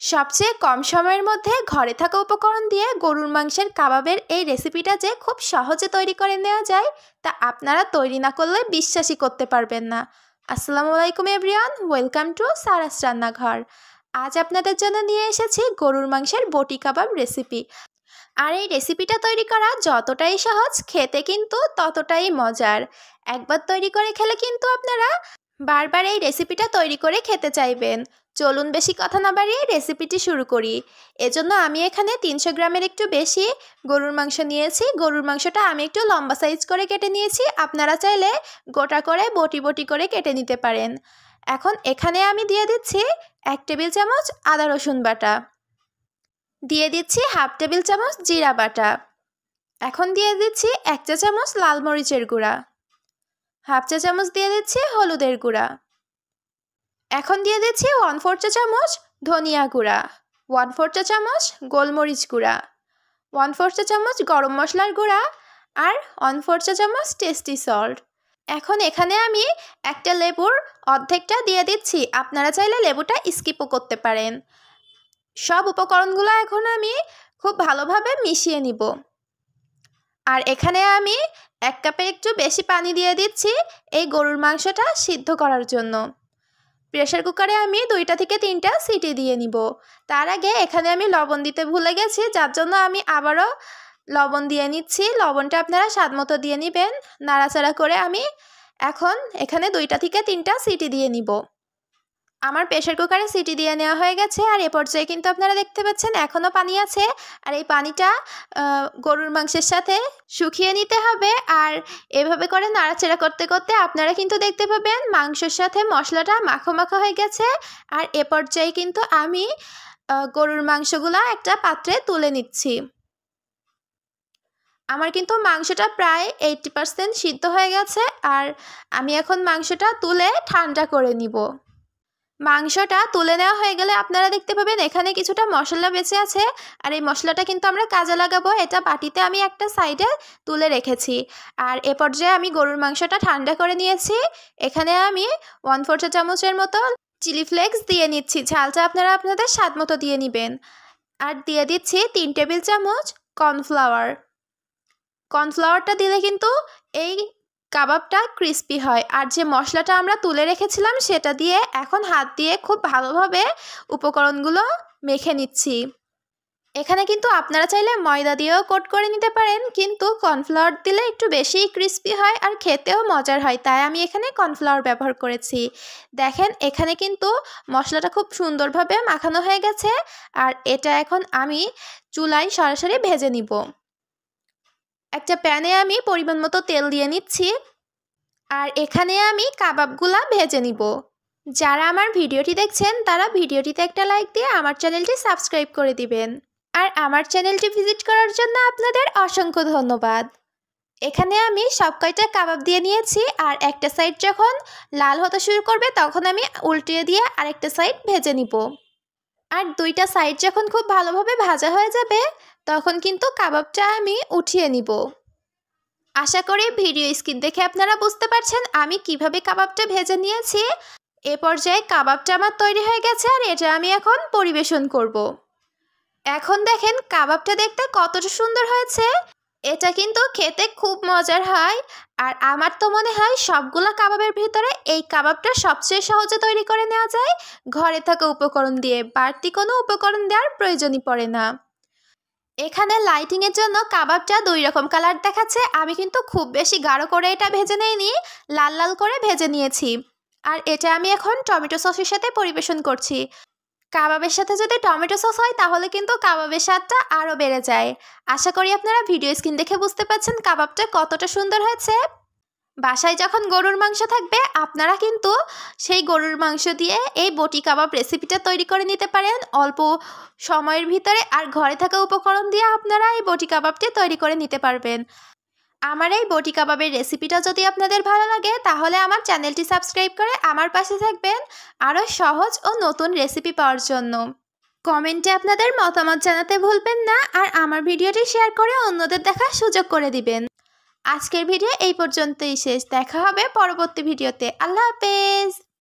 সবচেয়ে কম সময়ের মধ্যে ঘরে থাকা উপকরণ দিয়ে গরুর মাংসের কাবাবের এই রেসিপিটা যে খুব সহজে তৈরি করে নেওয়া যায় তা আপনারা তৈরি না করলে বিশ্বাসই করতে পারবেন না। আসসালামু আলাইকুম এভরিওয়ান, ওয়েলকাম টু সারাস রান্নাঘর। আজ আপনাদের জন্য নিয়ে এসেছি গরুর মাংসের বটি কাবাব রেসিপি। আর এই রেসিপিটা তৈরি করা যতটাই সহজ, খেতে কিন্তু ততটাই মজার। একবার তৈরি করে খেলে কিন্তু আপনারা বারবার এই রেসিপিটা তৈরি করে খেতে চাইবেন। চলুন বেশি কথা না বাড়িয়ে রেসিপিটি শুরু করি। এজন্য আমি এখানে 300 গ্রামের একটু বেশি গরুর মাংস নিয়েছি। গরুর মাংসটা আমি একটু লম্বা সাইজ করে কেটে নিয়েছি। আপনারা চাইলে গোটা করে বটি বটি করে কেটে নিতে পারেন। এখন এখানে আমি দিয়ে দিচ্ছি 1 টেবিল চামচ আদা রসুন বাটা, দিয়ে দিচ্ছি হাফ টেবিল চামচ জিরা বাটা, এখন দিয়ে দিচ্ছি 1 চা চামচ লাল মরিচের গুঁড়া, হাফ চা চামচ দিয়ে দিচ্ছি হলুদের গুঁড়া, এখন দিয়ে দিচ্ছি 1/4 চা চামচ ধনিয়া গুঁড়া, 1/4 চা চামচ গোলমরিচ গুঁড়া, 1/4 চা চামচ গরম মশলার গুঁড়া আর 1/4 চা চামচ টেস্টি সল্ট। এখন এখানে আমি একটা লেবুর অর্ধেকটা দিয়ে দিচ্ছি। আপনারা চাইলে লেবুটা স্কিপও করতে পারেন। সব উপকরণগুলো এখন আমি খুব ভালোভাবে মিশিয়ে নিব। আর এখানে আমি 1 কাপের একটু বেশি পানি দিয়ে দিচ্ছি এই গরুর মাংসটা সিদ্ধ করার জন্য। প্রেসার কুকারে আমি 2টা থেকে 3টা সিটি দিয়ে নিব। তার আগে এখানে আমি লবণ দিতে ভুলে গেছি, যার জন্য আমি আবারও লবণ দিয়ে নিচ্ছি। লবণটা আপনারা স্বাদমতো দিয়ে নেবেন। নাড়াচাড়া করে আমি এখন এখানে 2টা থেকে 3টা সিটি দিয়ে নিব। আমার প্রেসার কুকারে সিটি দিয়ে নেওয়া হয়ে গেছে। আর এ পর্যায়ে কিন্তু আপনারা দেখতে পাচ্ছেন এখনও পানি আছে। আর এই পানিটা গরুর মাংসের সাথে শুকিয়ে নিতে হবে। আর এভাবে করে নাড়াচাড়া করতে করতে আপনারা কিন্তু দেখতে পাবেন মাংসের সাথে মশলাটা মাখো মাখো হয়ে গেছে। আর এ পর্যায়ে কিন্তু আমি গরুর মাংসগুলো একটা পাত্রে তুলে নিচ্ছি। আমার কিন্তু মাংসটা প্রায় 80% সিদ্ধ হয়ে গেছে। আর আমি এখন মাংসটা তুলে ঠান্ডা করে নিব। মাংসটা তুলে নেওয়া হয়ে গেলে আপনারা দেখতে পাবেন এখানে কিছুটা মশলা বেঁচে আছে। আর এই মশলাটা কিন্তু আমরা কাজে লাগাবো। এটা বাটিতে আমি একটা সাইডে তুলে রেখেছি। আর এ পর্যায়ে আমি গরুর মাংসটা ঠান্ডা করে নিয়েছি। এখানে আমি 1/4 চা চামচের মতো চিলি ফ্লেক্স দিয়ে নিচ্ছি। ঝালটা আপনারা আপনাদের স্বাদ মতো দিয়ে নেবেন। আর দিয়ে দিচ্ছি 3 টেবিল চামচ কর্নফ্লাওয়ার। কর্নফ্লাওয়ারটা দিলে কিন্তু এই কাবাবটা ক্রিস্পি হয়। আর যে মশলাটা আমরা তুলে রেখেছিলাম সেটা দিয়ে এখন হাত দিয়ে খুব ভালোভাবে উপকরণগুলো মেখে নিচ্ছি। এখানে কিন্তু আপনারা চাইলে ময়দা দিয়েও কোট করে নিতে পারেন, কিন্তু কর্নফ্লাওয়ার দিলে একটু বেশিই ক্রিস্পি হয় আর খেতেও মজার হয়, তাই আমি এখানে কর্নফ্লাওয়ার ব্যবহার করেছি। দেখেন এখানে কিন্তু মশলাটা খুব সুন্দরভাবে মাখানো হয়ে গেছে। আর এটা এখন আমি চুলায় সরাসরি ভেজে নিব। একটা প্যানে আমি পরিমাণ মতো তেল দিয়ে নিচ্ছি। আর এখানে আমি কাবাবগুলা ভেজে নিব। যারা আমার ভিডিওটি দেখছেন তারা ভিডিওটিতে একটা লাইক দিয়ে আমার চ্যানেলটি সাবস্ক্রাইব করে দিবেন। আর আমার চ্যানেলটি ভিজিট করার জন্য আপনাদের অসংখ্য ধন্যবাদ। এখানে আমি সব কয়টা কাবাব দিয়ে নিয়েছি। আর একটা সাইড যখন লাল হতে শুরু করবে তখন আমি উল্টিয়ে দিয়ে আরেকটা সাইড ভেজে নিব। আর 2টা সাইড যখন খুব ভালোভাবে ভাজা হয়ে যাবে তখন কিন্তু কাবাবটা আমি উঠিয়ে নিব। আশা করি ভিডিও স্ক্রিন দেখে আপনারা বুঝতে পারছেন আমি কিভাবে কাবাবটা ভেজে নিয়েছি। এ পর্যায়ে কাবাবটা আমার তৈরি হয়ে গেছে। আর এটা আমি এখন পরিবেশন করব। এখন দেখেন কাবাবটা দেখতে কতটা সুন্দর হয়েছে। এটা কিন্তু খেতে খুব মজার হয়। আর আমার তো মনে হয় সবগুলো কাবাবের ভিতরে এই কাবাবটা সবচেয়ে সহজে তৈরি করে নেওয়া যায় ঘরে থাকা উপকরণ দিয়ে। বাড়তি কোনো উপকরণ দেওয়ার প্রয়োজনই পড়ে না। এখানে লাইটিংয়ের জন্য কাবাবটা 2 রকম কালার দেখাচ্ছে। আমি কিন্তু খুব বেশি গাঢ় করে এটা ভেজে নেইনি, লাল লাল করে ভেজে নিয়েছি। আর এটা আমি এখন টমেটো সসের সাথে পরিবেশন করছি। কাবাবের সাথে যদি টমেটো সস হয় তাহলে কিন্তু কাবাবের স্বাদটা আরও বেড়ে যায়। আশা করি আপনারা ভিডিও স্ক্রিন দেখে বুঝতে পারছেন কাবাবটা কতটা সুন্দর হয়েছে। বাসায় যখন গরুর মাংস থাকবে আপনারা কিন্তু সেই গরুর মাংস দিয়ে এই বটি কাবাব রেসিপিটা তৈরি করে নিতে পারেন অল্প সময়ের ভিতরে। আর ঘরে থাকা উপকরণ দিয়ে আপনারা এই বটি কাবাবটি তৈরি করে নিতে পারবেন। আমার এই বটি কাবাবের রেসিপিটা যদি আপনাদের ভালো লাগে তাহলে আমার চ্যানেলটি সাবস্ক্রাইব করে আমার পাশে থাকবেন আরও সহজ ও নতুন রেসিপি পাওয়ার জন্য। কমেন্টে আপনাদের মতামত জানাতে ভুলবেন না। আর আমার ভিডিওটি শেয়ার করে অন্যদের দেখার সুযোগ করে দিবেন। আজকের ভিডিও এই পর্যন্তই শেষ। দেখা হবে পরবর্তী ভিডিওতে। আল্লাহ হাফেজ।